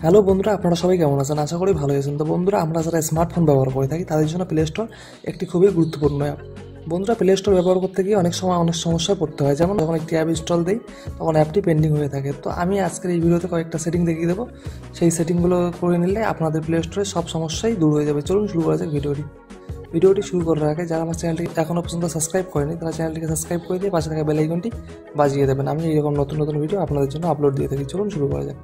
Hello বন্ধুরা, আপনারা সবাই কেমন আছেন? আশা করি ভালো আছেন। তো বন্ধুরা, আমরা যারা স্মার্টফোন ব্যবহার করে থাকি তাদের জন্য প্লে স্টোর একটি খুবই গুরুত্বপূর্ণ অ্যাপ। বন্ধুরা, প্লে স্টোর ব্যবহার করতে গিয়ে অনেক সময় অনেক সমস্যায় পড়তে হয়। যেমন যখন একটি অ্যাপ ইনস্টল দিই তখন অ্যাপটি পেন্ডিং হয়ে থাকে। তো আমি আজকের এই ভিডিওতে কয়েকটা সেটিং দেখিয়ে দেবো। সেই সেটিংগুলো করে নিলে আপনাদের প্লে স্টোরের সব সমস্যাই দূর হয়ে যাবে। চলুন শুরু করা যাক ভিডিওটি শুরু করার আগে যারা আমার চ্যানেলটি এখনও পর্যন্ত সাবস্ক্রাইব করেনি তারা চ্যানেলটিকে সাবস্ক্রাইব করে দিয়ে পাশে থাকা বেল আইকনটি বাজিয়ে দেবেন। আমি এইরকম নতুন নতুন ভিডিও আপনাদের জন্য আপলোড দিয়ে থাকি। চলুন শুরু করা যাক।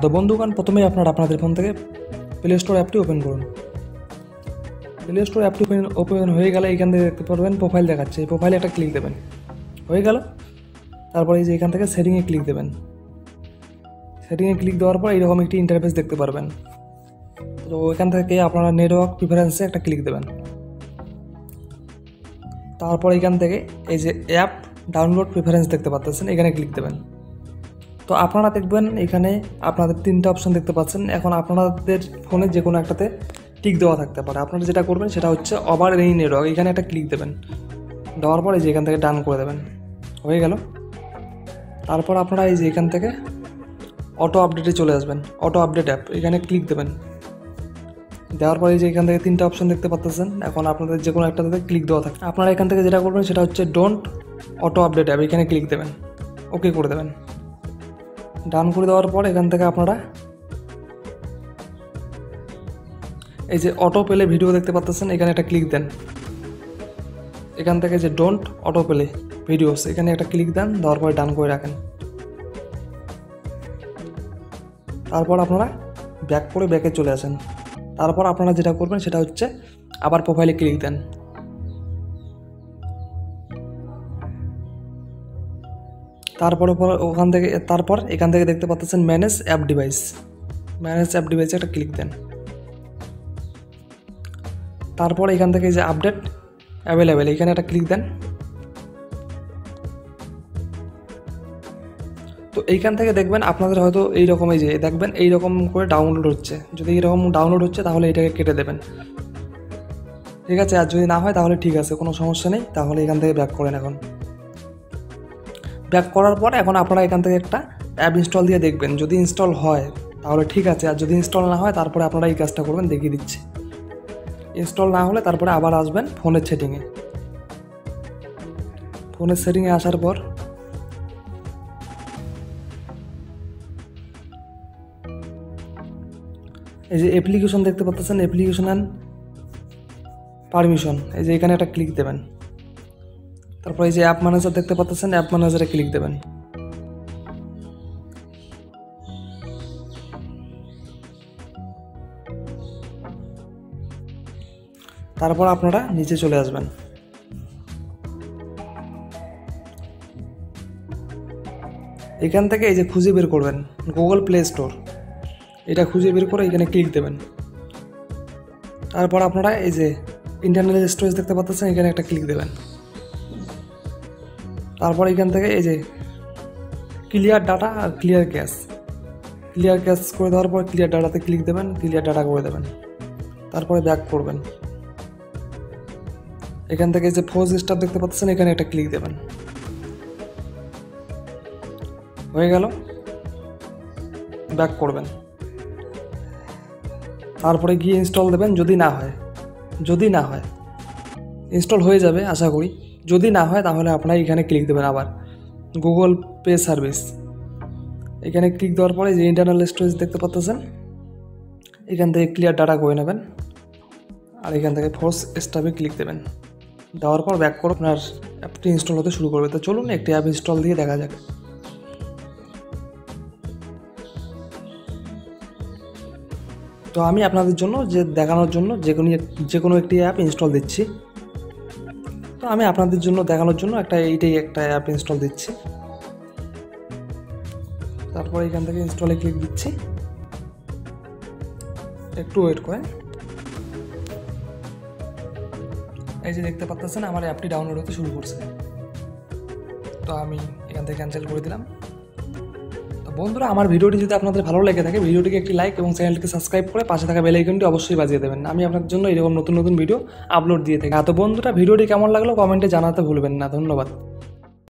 তো বন্ধুগণ, প্রথমেই আপনাদের ফোন থেকে প্লে স্টোর অ্যাপটি ওপেন করুন। প্লে স্টোর অ্যাপটি ওপেন হয়ে গেলে এখান থেকে দেখতে পারবেন প্রোফাইল দেখাচ্ছে। এই প্রোফাইলে একটা ক্লিক দেবেন। হয়ে গেল। তারপরে এই যে এখান থেকে সেটিংয়ে ক্লিক দেবেন। সেটিংয়ে ক্লিক দেওয়ার পর এইরকম একটি ইন্টারফেস দেখতে পারবেন। তো এখান থেকে আপনারা নেটওয়ার্ক প্রিফারেন্সে একটা ক্লিক দেবেন। তারপর এখান থেকে এই যে অ্যাপ ডাউনলোড প্রিফারেন্স দেখতে পাচ্ছেন, এখানে ক্লিক দেবেন। তো আপনারা দেখবেন এখানে আপনাদের তিনটা অপশন দেখতে পাচ্ছেন। এখন আপনাদের ফোনে যে কোনো একটাতে টিক দেওয়া থাকতে পারে। আপনারা যেটা করবেন সেটা হচ্ছে ওভার এই নেটওয়ার্ক, এখানে একটা ক্লিক দেবেন। দেওয়ার পর এই যে এখান থেকে ডান করে দেবেন। হয়ে গেল। তারপর আপনারা এই যে এখান থেকে অটো আপডেটে চলে আসবেন। অটো আপডেট অ্যাপ, এখানে ক্লিক দেবেন। দেওয়ার পরে যে এখান থেকে তিনটা অপশন দেখতে পাচ্ছেন। এখন আপনাদের যে কোনো একটাতে ক্লিক দেওয়া থাকে। আপনারা এখান থেকে যেটা করবেন সেটা হচ্ছে ডোন্ট অটো আপডেট অ্যাপ, এখানে ক্লিক দেবেন। ওকে করে দেবেন। ডান করে দেওয়ার পর এখান থেকে আপনারা এই যে অটো প্লে ভিডিও দেখতে পাচ্ছেন, এখানে একটা ক্লিক দেন। এখান থেকে যে ডোন্ট অটো প্লে ভিডিওস, এখানে একটা ক্লিক দেন। দেওয়ার পরে ডান করে রাখেন। তারপর আপনারা ব্যাক করে ব্যাকে চলে আসেন। তারপর আপনারা যেটা করবেন সেটা হচ্ছে আবার প্রোফাইলে ক্লিক দেন। তারপর এখান থেকে দেখতে পাচ্ছেন manage app device. Manage app ডিভাইসে একটা ক্লিক দেন। তারপর এখান থেকে যে আপডেট অ্যাভেলেবেল, এখানে একটা ক্লিক দেন। তো এইখান থেকে দেখবেন আপনাদের হয়তো এইরকম এই যে দেখবেন এইরকম করে ডাউনলোড হচ্ছে। যদি এইরকম ডাউনলোড হচ্ছে তাহলে এটাকে কেটে দেবেন, ঠিক আছে। আর যদি না হয় তাহলে ঠিক আছে, কোনো সমস্যা নেই। তাহলে এখান থেকে ব্যাক করেন। এখন ব্যাক করার পর এখন আপনারা এখান থেকে একটা অ্যাপ ইনস্টল দিয়ে দেখবেন। যদি ইনস্টল হয় তাহলে ঠিক আছে, আর যদি ইনস্টল না হয় তারপরে আপনারা এই কাজটা করবেন, দেখিয়ে দিচ্ছি। ইনস্টল না হলে তারপরে আবার আসবেন ফোনের সেটিংয়ে। ফোনের সেটিংয়ে আসার পর এই যে অ্যাপ্লিকেশন দেখতে পাচ্ছেন, অ্যাপ্লিকেশন অ্যান্ড পারমিশন, এই যে এখানে একটা ক্লিক দেবেন। তারপর এই যে অ্যাপ ম্যানেজার দেখতে পাচ্ছেন, অ্যাপ ম্যানেজারে ক্লিক দেবেন। তারপর আপনারা নিচে চলে আসবেন। এখান থেকে এই যে খুঁজে বের করবেন গুগল প্লে স্টোর, এটা খুঁজে বের করে এখানে ক্লিক দেবেন। তারপর আপনারা এই যে ইন্টারনাল স্টোরেজ দেখতে পাচ্ছেন, এখানে একটা ক্লিক দেবেন। তারপর এখান থেকে এই যে ক্লিয়ার ডাটা আর ক্লিয়ার ক্যাশ করে দেওয়ার পর ক্লিয়ার ডাটাতে ক্লিক দেবেন, ক্লিয়ার ডাটা করে দেবেন। তারপরে ব্যাক করবেন। এখান থেকে যে 4 স্টার দেখতে পাচ্ছেন, এখানে একটা ক্লিক দেবেন। হয়ে গেল। ব্যাক করবেন। তারপরে গিয়ে ইনস্টল দেবেন। যদি না হয় ইনস্টল হয়ে যাবে আশা করি। যদি না হয় তাহলে আপনারা এখানে ক্লিক দেবেন আবার গুগল পে সার্ভিস, এখানে ক্লিক দেওয়ার পরে যে ইন্টারনাল স্টোরেজ দেখতে পাচ্ছেন, এখান থেকে ক্লিয়ার ডাটা করে নেবেন। আর এখান থেকে 4 স্টারে ক্লিক দেবেন। দেওয়ার পর ব্যাক করে আপনার অ্যাপটি ইনস্টল হতে শুরু করবে। তো চলুন একটি অ্যাপ ইনস্টল দিয়ে দেখা যাক। তো আমি আপনাদের জন্য দেখানোর জন্য যে কোনো একটি অ্যাপ ইনস্টল দিচ্ছি। তো আমি আপনাদের জন্য দেখানোর জন্য এইটাই একটা অ্যাপ ইনস্টল দিচ্ছি। তারপর এখান থেকে ইনস্টলে ক্লিক দিচ্ছি। একটু ওয়েট করে। এই যে দেখতে পাচ্ছেন আমার অ্যাপটি ডাউনলোড হতে শুরু করছে। তো আমি এখান থেকে ক্যান্সেল করে দিলাম। তো বন্ধুরা, আমার ভিডিওটি যদি আপনাদের ভালো লেগে থাকে ভিডিওটিকে একটি লাইক এবং চ্যানেলটিকে সাবস্ক্রাইব করে পাশে থাকা বেল আইকনটি অবশ্যই বাজিয়ে দেবেন। আমি আপনার জন্য এরকম নতুন নতুন ভিডিও আপলোড দিয়ে থাকি। তো বন্ধুরা, ভিডিওটি কেমন লাগলো কমেন্টে জানাতে ভুলবেন না। ধন্যবাদ।